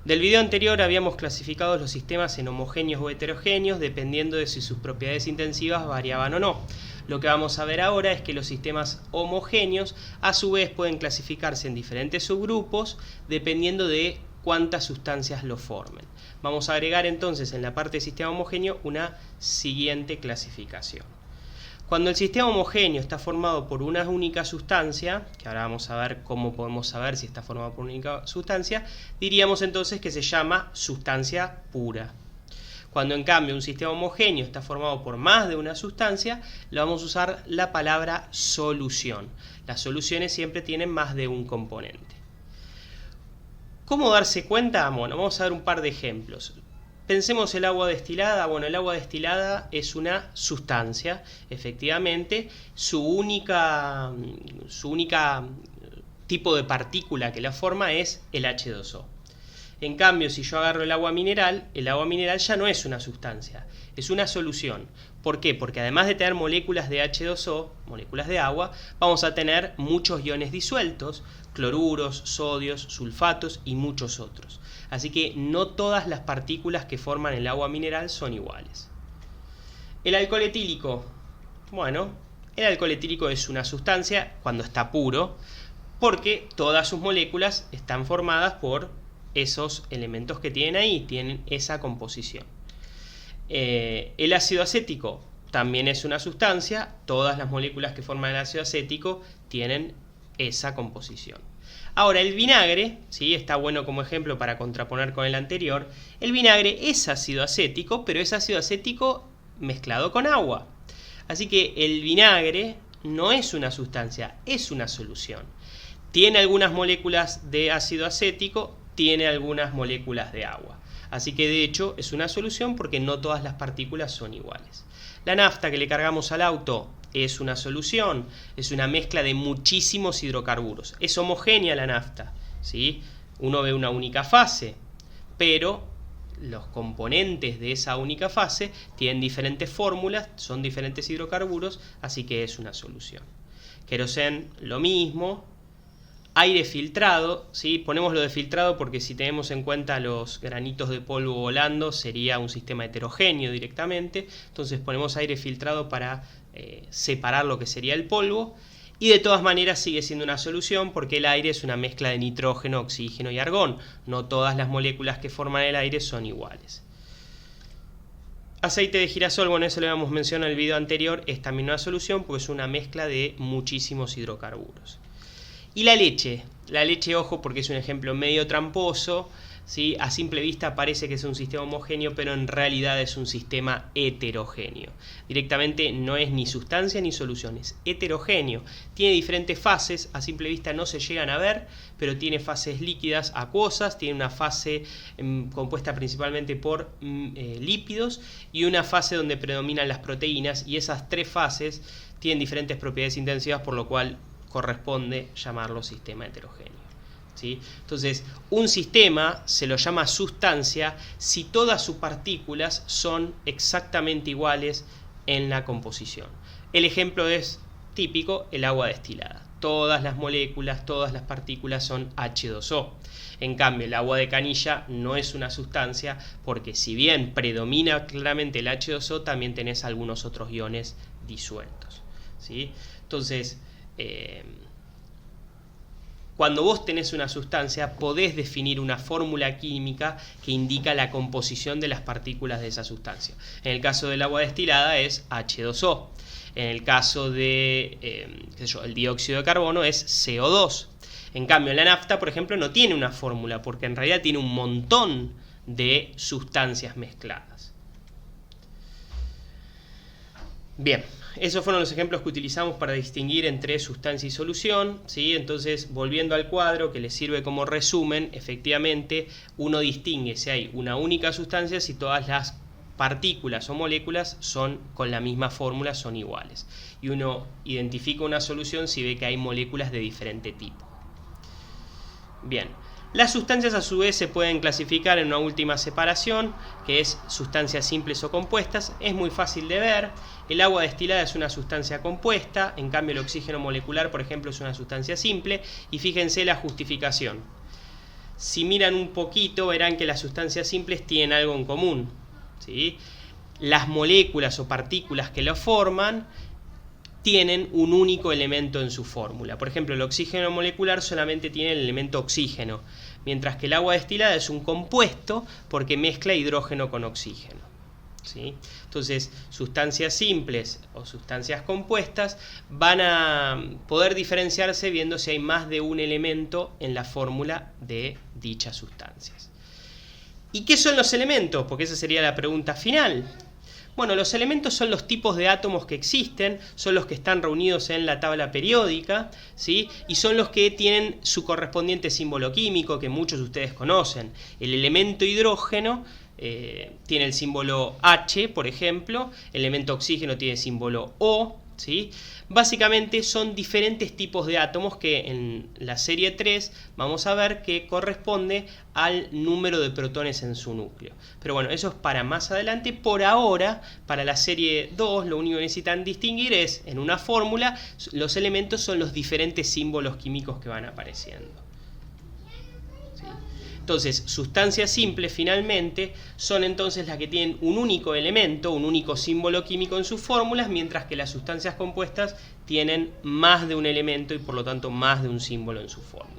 Del video anterior habíamos clasificado los sistemas en homogéneos o heterogéneos dependiendo de si sus propiedades intensivas variaban o no. Lo que vamos a ver ahora es que los sistemas homogéneos a su vez pueden clasificarse en diferentes subgrupos dependiendo de cuántas sustancias lo formen. Vamos a agregar entonces en la parte de sistema homogéneo una siguiente clasificación. Cuando el sistema homogéneo está formado por una única sustancia, que ahora vamos a ver cómo podemos saber si está formado por una única sustancia, diríamos entonces que se llama sustancia pura. Cuando en cambio un sistema homogéneo está formado por más de una sustancia, le vamos a usar la palabra solución. Las soluciones siempre tienen más de un componente. ¿Cómo darse cuenta? Bueno, vamos a ver un par de ejemplos. Pensemos el agua destilada. Bueno, el agua destilada es una sustancia, efectivamente. Su única tipo de partícula que la forma es el H2O. En cambio, si yo agarro el agua mineral ya no es una sustancia, es una solución. ¿Por qué? Porque además de tener moléculas de H2O, moléculas de agua, vamos a tener muchos iones disueltos, cloruros, sodios, sulfatos y muchos otros. Así que no todas las partículas que forman el agua mineral son iguales. El alcohol etílico. Bueno, el alcohol etílico es una sustancia cuando está puro, porque todas sus moléculas están formadas por esos elementos que tienen ahí, tienen esa composición. El ácido acético también es una sustancia, todas las moléculas que forman el ácido acético tienen esa composición. Ahora, el vinagre, ¿sí? Está bueno como ejemplo para contraponer con el anterior. El vinagre es ácido acético, pero es ácido acético mezclado con agua. Así que el vinagre no es una sustancia, es una solución. Tiene algunas moléculas de ácido acético, tiene algunas moléculas de agua. Así que de hecho es una solución porque no todas las partículas son iguales. La nafta que le cargamos al auto es una solución, es una mezcla de muchísimos hidrocarburos. Es homogénea la nafta, ¿sí? Uno ve una única fase, pero los componentes de esa única fase tienen diferentes fórmulas, son diferentes hidrocarburos, así que es una solución. Queroseno, lo mismo. Aire filtrado, ¿sí? Ponemos lo de filtrado porque si tenemos en cuenta los granitos de polvo volando sería un sistema heterogéneo directamente. Entonces ponemos aire filtrado para separar lo que sería el polvo. Y de todas maneras sigue siendo una solución porque el aire es una mezcla de nitrógeno, oxígeno y argón. No todas las moléculas que forman el aire son iguales. Aceite de girasol, bueno, eso lo habíamos mencionado en el video anterior, es también una solución porque es una mezcla de muchísimos hidrocarburos. Y la leche, ojo, porque es un ejemplo medio tramposo, ¿sí? A simple vista parece que es un sistema homogéneo, pero en realidad es un sistema heterogéneo. Directamente no es ni sustancia ni solución, es heterogéneo. Tiene diferentes fases, a simple vista no se llegan a ver, pero tiene fases líquidas acuosas, tiene una fase compuesta principalmente por lípidos y una fase donde predominan las proteínas, y esas tres fases tienen diferentes propiedades intensivas, por lo cual corresponde llamarlo sistema heterogéneo, ¿sí? Entonces, un sistema se lo llama sustancia si todas sus partículas son exactamente iguales en la composición. El ejemplo es típico, el agua destilada. Todas las moléculas, todas las partículas son H2O. En cambio, el agua de canilla no es una sustancia porque si bien predomina claramente el H2O, también tenés algunos otros iones disueltos, ¿sí? Entonces, cuando vos tenés una sustancia, podés definir una fórmula química que indica la composición de las partículas de esa sustancia. En el caso del agua destilada es H2O. En el caso de el dióxido de carbono es CO2. En cambio, la nafta, por ejemplo, no tiene una fórmula porque en realidad tiene un montón de sustancias mezcladas. Bien. Esos fueron los ejemplos que utilizamos para distinguir entre sustancia y solución, ¿sí? Entonces, volviendo al cuadro que les sirve como resumen, efectivamente uno distingue si hay una única sustancia si todas las partículas o moléculas son con la misma fórmula, son iguales. Y uno identifica una solución si ve que hay moléculas de diferente tipo. Bien. Las sustancias a su vez se pueden clasificar en una última separación, que es sustancias simples o compuestas. Es muy fácil de ver. El agua destilada es una sustancia compuesta, en cambio el oxígeno molecular, por ejemplo, es una sustancia simple. Y fíjense la justificación. si miran un poquito verán que las sustancias simples tienen algo en común, ¿sí? Las moléculas o partículas que lo forman tienen un único elemento en su fórmula. Por ejemplo, el oxígeno molecular solamente tiene el elemento oxígeno, mientras que el agua destilada es un compuesto porque mezcla hidrógeno con oxígeno, ¿sí? Entonces, sustancias simples o sustancias compuestas van a poder diferenciarse viendo si hay más de un elemento en la fórmula de dichas sustancias. ¿Y qué son los elementos? Porque esa sería la pregunta final. Bueno, los elementos son los tipos de átomos que existen, son los que están reunidos en la tabla periódica, ¿sí? Y son los que tienen su correspondiente símbolo químico, que muchos de ustedes conocen. El elemento hidrógeno tiene el símbolo H, por ejemplo, el elemento oxígeno tiene el símbolo O, ¿sí? Básicamente son diferentes tipos de átomos que en la serie 3 vamos a ver que corresponde al número de protones en su núcleo. Pero bueno, eso es para más adelante. Por ahora, para la serie 2, lo único que necesitan distinguir es, en una fórmula, los elementos son los diferentes símbolos químicos que van apareciendo. Entonces, sustancias simples finalmente son entonces las que tienen un único elemento, un único símbolo químico en sus fórmulas, mientras que las sustancias compuestas tienen más de un elemento y por lo tanto más de un símbolo en su fórmula.